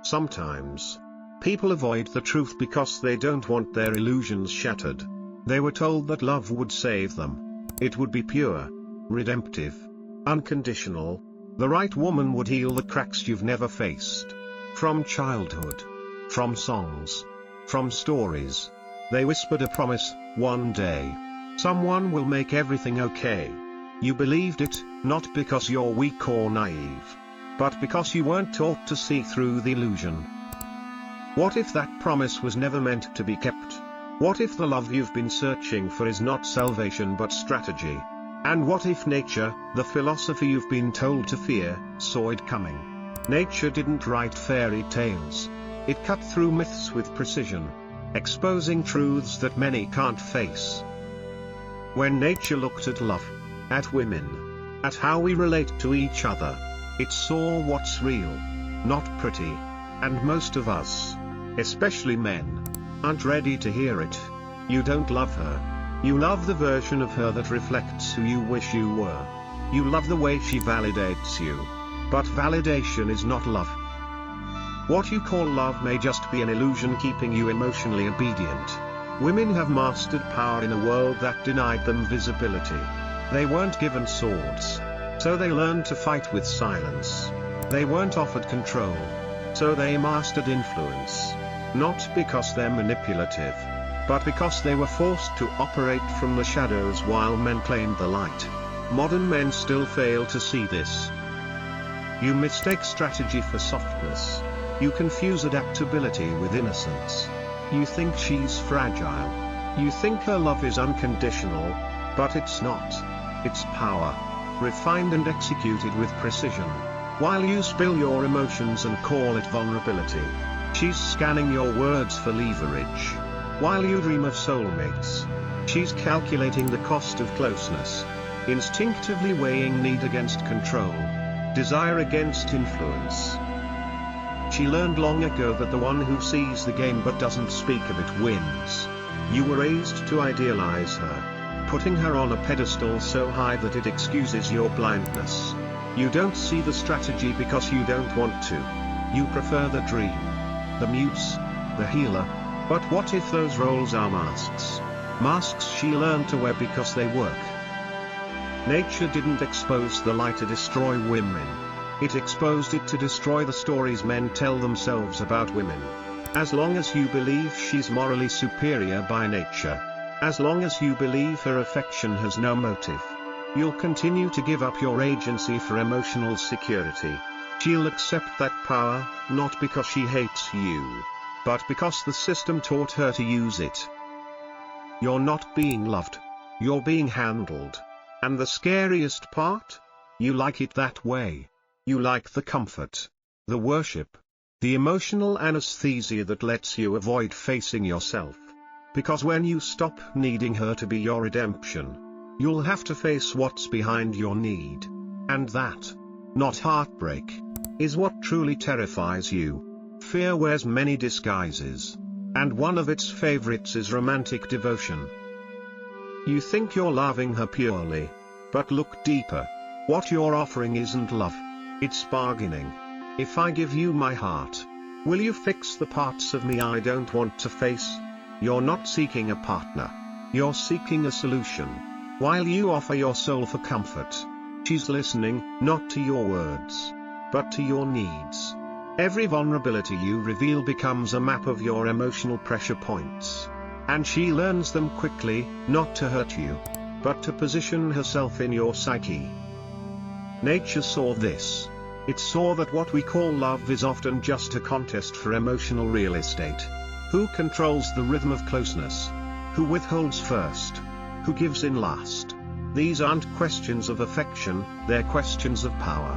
Sometimes, people avoid the truth because they don't want their illusions shattered. They were told that love would save them. It would be pure, redemptive, unconditional. The right woman would heal the cracks you've never faced. From childhood, from songs, from stories, they whispered a promise: one day, someone will make everything okay. You believed it, not because you're weak or naive, but because you weren't taught to see through the illusion. What if that promise was never meant to be kept? What if the love you've been searching for is not salvation but strategy? And what if nature, the philosophy you've been told to fear, saw it coming? Nature didn't write fairy tales. It cut through myths with precision, exposing truths that many can't face. When nature looked at love, at women, at how we relate to each other, it saw what's real, not pretty. And most of us, especially men, aren't ready to hear it. You don't love her. You love the version of her that reflects who you wish you were. You love the way she validates you. But validation is not love. What you call love may just be an illusion keeping you emotionally obedient. Women have mastered power in a world that denied them visibility. They weren't given swords, so they learned to fight with silence. They weren't offered control, so they mastered influence. Not because they're manipulative, but because they were forced to operate from the shadows while men claimed the light. Modern men still fail to see this. You mistake strategy for softness. You confuse adaptability with innocence. You think she's fragile. You think her love is unconditional, but it's not. It's power, refined and executed with precision. While you spill your emotions and call it vulnerability, she's scanning your words for leverage. While you dream of soulmates, she's calculating the cost of closeness, instinctively weighing need against control, desire against influence. She learned long ago that the one who sees the game but doesn't speak of it wins. You were raised to idealize her, putting her on a pedestal so high that it excuses your blindness. You don't see the strategy because you don't want to. You prefer the dream, the muse, the healer. But what if those roles are masks? Masks she learned to wear because they work. Nature didn't expose the light to destroy women. It exposed it to destroy the stories men tell themselves about women. As long as you believe she's morally superior by nature, as long as you believe her affection has no motive, you'll continue to give up your agency for emotional security. She'll accept that power, not because she hates you, but because the system taught her to use it. You're not being loved. You're being handled. And the scariest part? You like it that way. You like the comfort, the worship, the emotional anesthesia that lets you avoid facing yourself. Because when you stop needing her to be your redemption, you'll have to face what's behind your need. And that, not heartbreak, is what truly terrifies you. Fear wears many disguises, and one of its favorites is romantic devotion. You think you're loving her purely, but look deeper. What you're offering isn't love. It's bargaining. If I give you my heart, will you fix the parts of me I don't want to face? You're not seeking a partner. You're seeking a solution. While you offer your soul for comfort, she's listening, not to your words, but to your needs. Every vulnerability you reveal becomes a map of your emotional pressure points. And she learns them quickly, not to hurt you, but to position herself in your psyche. Nature saw this. It saw that what we call love is often just a contest for emotional real estate. Who controls the rhythm of closeness? Who withholds first? Who gives in last? These aren't questions of affection, they're questions of power.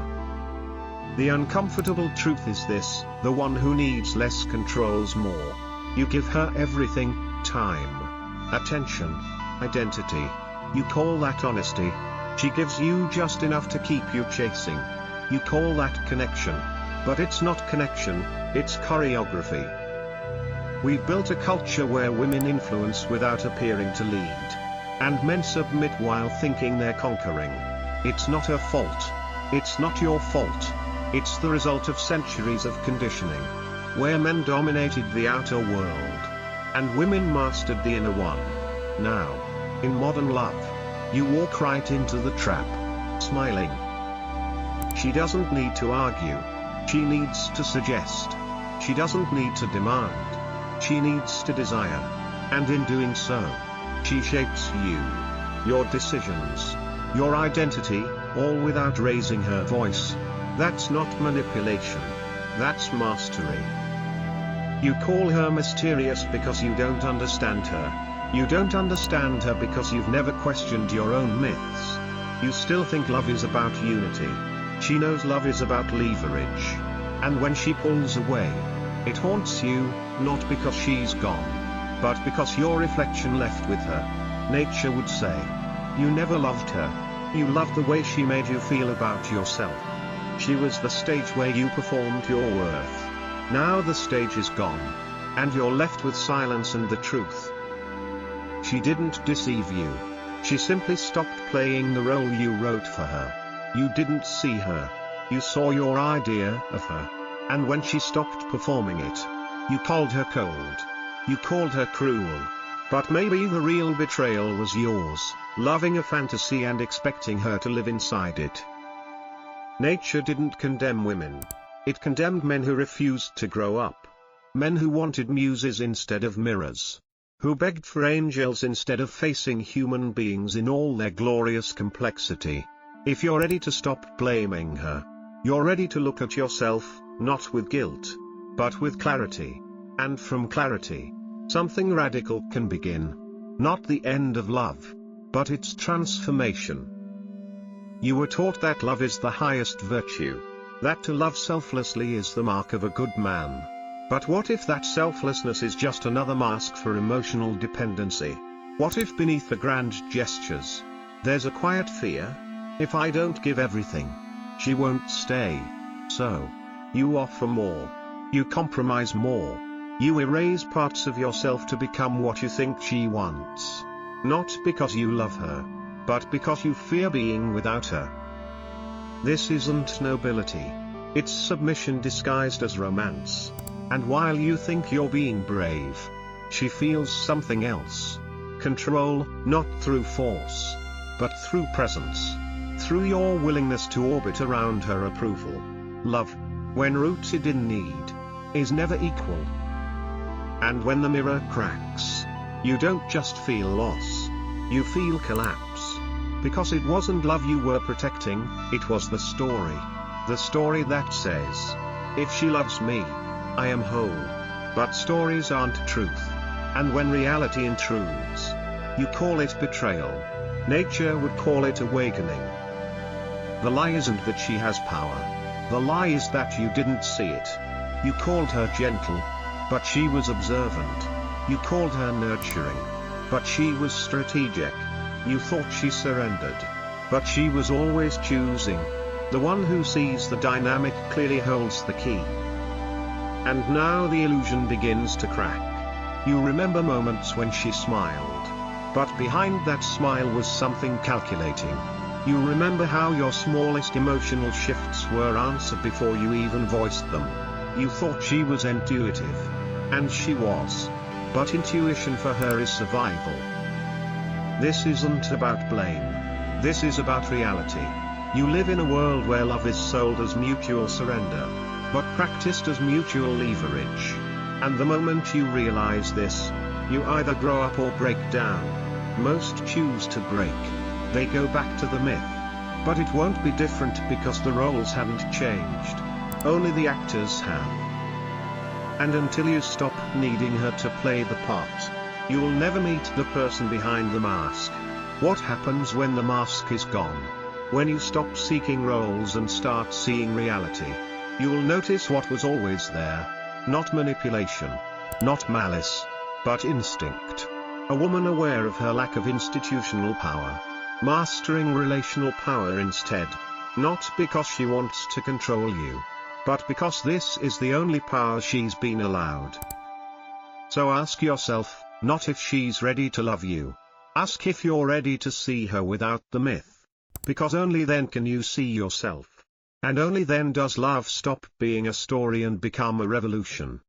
The uncomfortable truth is this: the one who needs less controls more. You give her everything: time, attention, identity. You call that honesty. She gives you just enough to keep you chasing. You call that connection. But it's not connection, it's choreography. We've built a culture where women influence without appearing to lead. And men submit while thinking they're conquering. It's not her fault. It's not your fault. It's the result of centuries of conditioning. where men dominated the outer world, and women mastered the inner one. Now, in modern love, you walk right into the trap, smiling. She doesn't need to argue. She needs to suggest. She doesn't need to demand. She needs to desire. And in doing so, she shapes you, your decisions, your identity, all without raising her voice. That's not manipulation. That's mastery. You call her mysterious because you don't understand her. You don't understand her because you've never questioned your own myths. You still think love is about unity. She knows love is about leverage. And when she pulls away, it haunts you, not because she's gone, but because your reflection left with her. Nietzsche would say, you never loved her. You loved the way she made you feel about yourself. She was the stage where you performed your worth. Now the stage is gone, and you're left with silence and the truth. She didn't deceive you. She simply stopped playing the role you wrote for her. You didn't see her. You saw your idea of her. And when she stopped performing it, you called her cold. You called her cruel. But maybe the real betrayal was yours, loving a fantasy and expecting her to live inside it. Nature didn't condemn women. It condemned men who refused to grow up. Men who wanted muses instead of mirrors. Who begged for angels instead of facing human beings in all their glorious complexity. If you're ready to stop blaming her, you're ready to look at yourself, not with guilt, but with clarity. And from clarity, something radical can begin. Not the end of love, but its transformation. You were taught that love is the highest virtue, that to love selflessly is the mark of a good man. But what if that selflessness is just another mask for emotional dependency? What if beneath the grand gestures, there's a quiet fear? If I don't give everything, she won't stay. So, you offer more. You compromise more. You erase parts of yourself to become what you think she wants. Not because you love her, but because you fear being without her. This isn't nobility. It's submission disguised as romance. And while you think you're being brave, she feels something else. Control, not through force, but through presence. Through your willingness to orbit around her approval. Love, when rooted in need, is never equal. And when the mirror cracks, you don't just feel loss, you feel collapse. Because it wasn't love you were protecting, it was the story. The story that says, if she loves me, I am whole. But stories aren't truth. And when reality intrudes, you call it betrayal. Nature would call it awakening. The lie isn't that she has power. The lie is that you didn't see it. You called her gentle, but she was observant. You called her nurturing, but she was strategic. You thought she surrendered, but she was always choosing. The one who sees the dynamic clearly holds the key. And now the illusion begins to crack. You remember moments when she smiled, but behind that smile was something calculating. You remember how your smallest emotional shifts were answered before you even voiced them. You thought she was intuitive. And she was. But intuition for her is survival. This isn't about blame. This is about reality. You live in a world where love is sold as mutual surrender, but practiced as mutual leverage. And the moment you realize this, you either grow up or break down. Most choose to break. They go back to the myth. But it won't be different because the roles haven't changed. Only the actors have. And until you stop needing her to play the part, you'll never meet the person behind the mask. What happens when the mask is gone? When you stop seeking roles and start seeing reality, you'll notice what was always there. Not manipulation, not malice, but instinct. A woman aware of her lack of institutional power. Mastering relational power instead. Not because she wants to control you, but because this is the only power she's been allowed. So ask yourself, not if she's ready to love you. Ask if you're ready to see her without the myth. Because only then can you see yourself. And only then does love stop being a story and become a revolution.